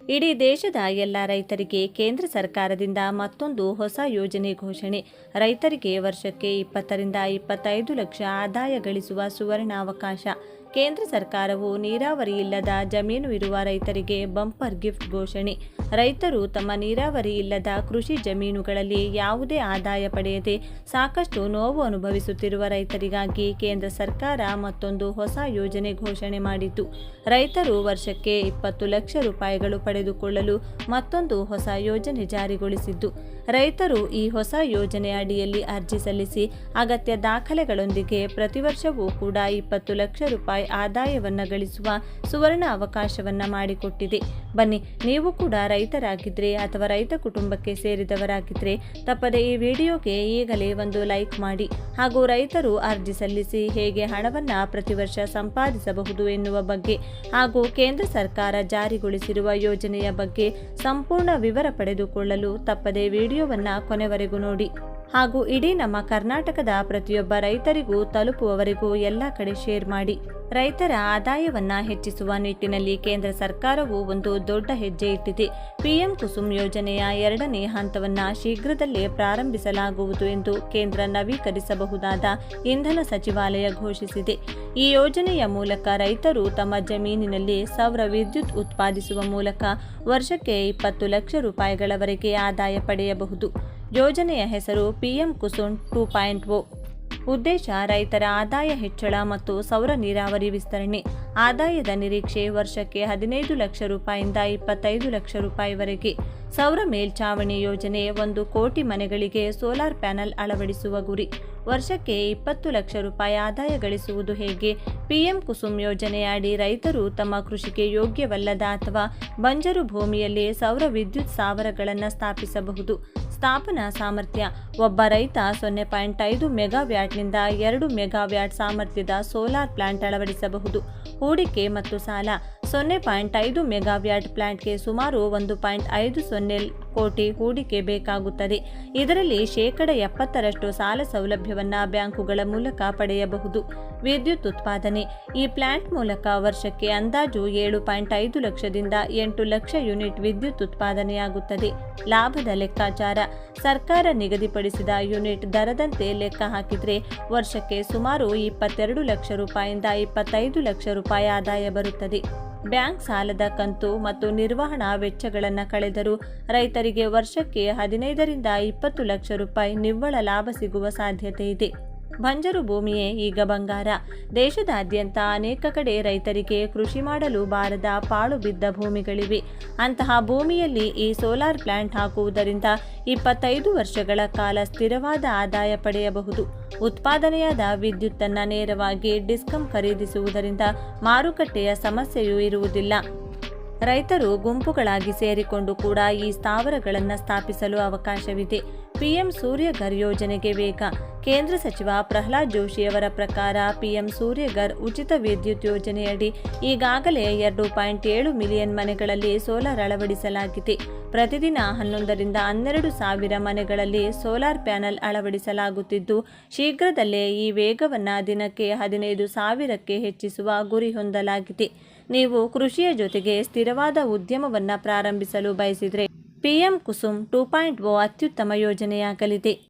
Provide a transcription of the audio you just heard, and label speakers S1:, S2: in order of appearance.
S1: ಇಡೀ ದೇಶದ ಎಲ್ಲ ರೈತರಿಗೆ ಕೇಂದ್ರ ಸರ್ಕಾರದಿಂದ ಮತ್ತೊಂದು ಹೊಸ ಯೋಜನೆ ಘೋಷಣೆ. ರೈತರಿಗೆ ವರ್ಷಕ್ಕೆ 20 ರಿಂದ 25 ಲಕ್ಷ ಆದಾಯ ಗಳಿಸುವ ಸುವರ್ಣಾವಕಾಶ. ಕೇಂದ್ರ ಸರ್ಕಾರವು ನೀರಾವರಿ ಇಲ್ಲದ ಜಮೀನು ಇರುವ ರೈತರಿಗೆ ಬಂಪರ್ ಗಿಫ್ಟ್ ಘೋಷಣೆ. ರೈತರು ತಮ್ಮ ನೀರಾವರಿ ಇಲ್ಲದ ಕೃಷಿ ಜಮೀನುಗಳಲ್ಲಿ ಯಾವುದೇ ಆದಾಯ ಪಡೆಯದೆ ಸಾಕಷ್ಟು ನೋವು ಅನುಭವಿಸುತ್ತಿರುವ ರೈತರಿಗಾಗಿ ಕೇಂದ್ರ ಸರ್ಕಾರ ಮತ್ತೊಂದು ಹೊಸ ಯೋಜನೆ ಘೋಷಣೆ ಮಾಡಿತು. ರೈತರು ವರ್ಷಕ್ಕೆ 20 ಲಕ್ಷ ರೂಪಾಯಿಗಳು ಪಡೆದುಕೊಳ್ಳಲು ಮತ್ತೊಂದು ಹೊಸ ಯೋಜನೆ ಜಾರಿಗೊಳಿಸಿದ್ದು, ರೈತರು ಈ ಹೊಸ ಯೋಜನೆ ಅಡಿಯಲ್ಲಿ ಅರ್ಜಿ ಸಲ್ಲಿಸಿ ಅಗತ್ಯ ದಾಖಲೆಗಳೊಂದಿಗೆ ಪ್ರತಿ ವರ್ಷವೂ ಕೂಡ 20 ಲಕ್ಷ ರೂಪಾಯಿ ಆದಾಯವನ್ನು ಗಳಿಸುವ ಸುವರ್ಣ ಅವಕಾಶವನ್ನ ಮಾಡಿಕೊಟ್ಟಿದೆ. ಬನ್ನಿ, ನೀವು ಕೂಡ ರೈತರಾಗಿದ್ರೆ ಅಥವಾ ರೈತ ಕುಟುಂಬಕ್ಕೆ ಸೇರಿದವರಾಗಿದ್ರೆ ತಪ್ಪದೆ ಈ ವಿಡಿಯೋಗೆ ಈಗಲೇ ಒಂದು ಲೈಕ್ ಮಾಡಿ. ಹಾಗೂ ರೈತರು ಅರ್ಜಿ ಸಲ್ಲಿಸಿ ಹೇಗೆ ಹಣವನ್ನ ಪ್ರತಿ ವರ್ಷ ಸಂಪಾದಿಸಬಹುದು ಎನ್ನುವ ಬಗ್ಗೆ ಹಾಗೂ ಕೇಂದ್ರ ಸರ್ಕಾರ ಜಾರಿಗೊಳಿಸಿರುವ ಯೋಜನೆಯ ಬಗ್ಗೆ ಸಂಪೂರ್ಣ ವಿವರ ಪಡೆದುಕೊಳ್ಳಲು ತಪ್ಪದೆ ವಿಡಿಯೋವನ್ನ ಕೊನೆವರೆಗೂ ನೋಡಿ. ಹಾಗೂ ಇಡೀ ನಮ್ಮ ಕರ್ನಾಟಕದ ಪ್ರತಿಯೊಬ್ಬ ರೈತರಿಗೂ ತಲುಪುವವರೆಗೂ ಎಲ್ಲ ಕಡೆ ಶೇರ್ ಮಾಡಿ. ರೈತರ ಆದಾಯವನ್ನ ಹೆಚ್ಚಿಸುವ ನಿಟ್ಟಿನಲ್ಲಿ ಕೇಂದ್ರ ಸರ್ಕಾರವು ಒಂದು ದೊಡ್ಡ ಹೆಜ್ಜೆ ಇಟ್ಟಿದೆ. ಪಿಎಂ ಕುಸುಮ್ ಯೋಜನೆಯ 2ನೇ ಹಂತವನ್ನ ಶೀಘ್ರದಲ್ಲೇ ಪ್ರಾರಂಭಿಸಲಾಗುವುದು ಎಂದು ಕೇಂದ್ರ ನವೀಕರಿಸಬಹುದಾದ ಇಂಧನ ಸಚಿವಾಲಯ ಘೋಷಿಸಿದೆ. ಈ ಯೋಜನೆಯ ಮೂಲಕ ರೈತರು ತಮ್ಮ ಜಮೀನಿನಲ್ಲಿ ಸೌರ ವಿದ್ಯುತ್ ಉತ್ಪಾದಿಸುವ ಮೂಲಕ ವರ್ಷಕ್ಕೆ 20 ಲಕ್ಷ ರೂಪಾಯಿಗಳವರೆಗೆ ಆದಾಯ ಪಡೆಯಬಹುದು. ಯೋಜನೆಯ ಹೆಸರು ಪಿಎಂ ಕುಸುಮ್ 2.0. ಉದ್ದೇಶ ರೈತರ ಆದಾಯ ಹೆಚ್ಚಳ ಮತ್ತು ಸೌರ ನೀರಾವರಿ ವಿಸ್ತರಣೆ. ಆದಾಯದ ನಿರೀಕ್ಷೆ ವರ್ಷಕ್ಕೆ 15 ಲಕ್ಷ ರೂಪಾಯಿಯಿಂದ 25 ಲಕ್ಷ ರೂಪಾಯಿವರೆಗೆ. ಸೌರ ಮೇಲ್ಛಾವಣಿ ಯೋಜನೆ 1 ಕೋಟಿ ಮನೆಗಳಿಗೆ ಸೋಲಾರ್ ಪ್ಯಾನೆಲ್ ಅಳವಡಿಸುವ ಗುರಿ. ವರ್ಷಕ್ಕೆ 20 ಲಕ್ಷ ರೂಪಾಯಿ ಆದಾಯ ಗಳಿಸುವುದು ಹೇಗೆ? ಪಿಎಂ ಕುಸುಮ್ ಯೋಜನೆಯ ಅಡಿ ರೈತರು ತಮ್ಮ ಕೃಷಿಗೆ ಯೋಗ್ಯವಲ್ಲದ ಅಥವಾ ಬಂಜರು ಭೂಮಿಯಲ್ಲಿ ಸೌರ ವಿದ್ಯುತ್ ಸ್ಥಾವರಗಳನ್ನು ಸ್ಥಾಪಿಸಬಹುದು. ಸ್ಥಾಪನಾ ಸಾಮರ್ಥ್ಯ: ಒಬ್ಬ ರೈತ 0.5 ಮೆಗಾವ್ಯಾಟ್ನಿಂದ 2 ಮೆಗಾವ್ಯಾಟ್ ಸಾಮರ್ಥ್ಯದ ಸೋಲಾರ್ ಪ್ಲಾಂಟ್ ಅಳವಡಿಸಬಹುದು. ಹೂಡಿಕೆ ಮತ್ತು ಸಾಲ: 0.5 ಮೆಗಾವ್ಯಾಟ್ ಪ್ಲಾಂಟ್ಗೆ ಸುಮಾರು 1.50 ಕೋಟಿ ಹೂಡಿಕೆ ಬೇಕಾಗುತ್ತದೆ. ಇದರಲ್ಲಿ 70% ಸಾಲ ಸೌಲಭ್ಯವನ್ನು ಬ್ಯಾಂಕುಗಳ ಮೂಲಕ ಪಡೆಯಬಹುದು. ವಿದ್ಯುತ್ ಉತ್ಪಾದನೆ: ಈ ಪ್ಲಾಂಟ್ ಮೂಲಕ ವರ್ಷಕ್ಕೆ ಅಂದಾಜು 7.5 ಲಕ್ಷದಿಂದ 8 ಲಕ್ಷ ಯೂನಿಟ್ ವಿದ್ಯುತ್ ಉತ್ಪಾದನೆಯಾಗುತ್ತದೆ. ಲಾಭದ ಲೆಕ್ಕಾಚಾರ: ಸರ್ಕಾರ ನಿಗದಿಪಡಿಸಿದ ಯೂನಿಟ್ ದರದಂತೆ ಲೆಕ್ಕ ಹಾಕಿದರೆ ವರ್ಷಕ್ಕೆ ಸುಮಾರು 22 ಲಕ್ಷ ರೂಪಾಯಿಯಿಂದ 25 ಲಕ್ಷ ರೂಪಾಯಿ ಆದಾಯ ಬರುತ್ತದೆ. ಬ್ಯಾಂಕ್ ಸಾಲದ ಕಂತು ಮತ್ತು ನಿರ್ವಹಣಾ ವೆಚ್ಚಗಳನ್ನು ಕಳೆದರೂ ರೈತರಿಗೆ ವರ್ಷಕ್ಕೆ 15 ರಿಂದ 20 ಲಕ್ಷ ರೂಪಾಯಿ ನಿವ್ವಳ ಲಾಭ ಸಿಗುವ ಸಾಧ್ಯತೆ ಇದೆ. ಬಂಜರು ಭೂಮಿಯೇ ಈಗ ಬಂಗಾರ: ದೇಶದಾದ್ಯಂತ ಅನೇಕ ಕಡೆ ರೈತರಿಗೆ ಕೃಷಿ ಮಾಡಲು ಬಾರದ ಪಾಳು ಬಿದ್ದ ಭೂಮಿಗಳಿವೆ. ಅಂತಹ ಭೂಮಿಯಲ್ಲಿ ಈ ಸೋಲಾರ್ ಪ್ಲಾಂಟ್ ಹಾಕುವುದರಿಂದ 25 ವರ್ಷಗಳ ಕಾಲ ಸ್ಥಿರವಾದ ಆದಾಯ ಪಡೆಯಬಹುದು. ಉತ್ಪಾದನೆಯಾದ ವಿದ್ಯುತ್ತನ್ನು ನೇರವಾಗಿ ಡಿಸ್ಕಂ ಖರೀದಿಸುವುದರಿಂದ ಮಾರುಕಟ್ಟೆಯ ಸಮಸ್ಯೆಯೂ ಇರುವುದಿಲ್ಲ. ರೈತರು ಗುಂಪುಗಳಾಗಿ ಸೇರಿಕೊಂಡು ಕೂಡ ಈ ಸ್ಥಾವರಗಳನ್ನು ಸ್ಥಾಪಿಸಲು ಅವಕಾಶವಿದೆ. ಪಿಎಂ ಸೂರ್ಯಘರ್ ಯೋಜನೆಗೆ ವೇಗ: ಕೇಂದ್ರ ಸಚಿವ ಪ್ರಹ್ಲಾದ್ ಜೋಶಿಯವರ ಪ್ರಕಾರ ಪಿಎಂ ಸೂರ್ಯಘರ್ ಉಚಿತ ವಿದ್ಯುತ್ ಯೋಜನೆಯಡಿ ಈಗಾಗಲೇ 2.7 ಮಿಲಿಯನ್ ಮನೆಗಳಲ್ಲಿ ಸೋಲಾರ್ ಅಳವಡಿಸಲಾಗಿದೆ. ಪ್ರತಿದಿನ 11 ರಿಂದ 12 ಸಾವಿರ ಮನೆಗಳಲ್ಲಿ ಸೋಲಾರ್ ಪ್ಯಾನೆಲ್ ಅಳವಡಿಸಲಾಗುತ್ತಿದ್ದು, ಶೀಘ್ರದಲ್ಲೇ ಈ ವೇಗವನ್ನು ದಿನಕ್ಕೆ 15 ಸಾವಿರಕ್ಕೆ ಹೆಚ್ಚಿಸುವ ಗುರಿ ಹೊಂದಲಾಗಿದೆ. ನೀವು ಕೃಷಿಯ ಜೊತೆಗೆ ಸ್ಥಿರವಾದ ಉದ್ಯಮವನ್ನು ಪ್ರಾರಂಭಿಸಲು ಬಯಸಿದರೆ ಪಿಎಂ ಕುಸುಮ್ 2.0 ಅತ್ಯುತ್ತಮ ಯೋಜನೆಯಾಗಲಿದೆ.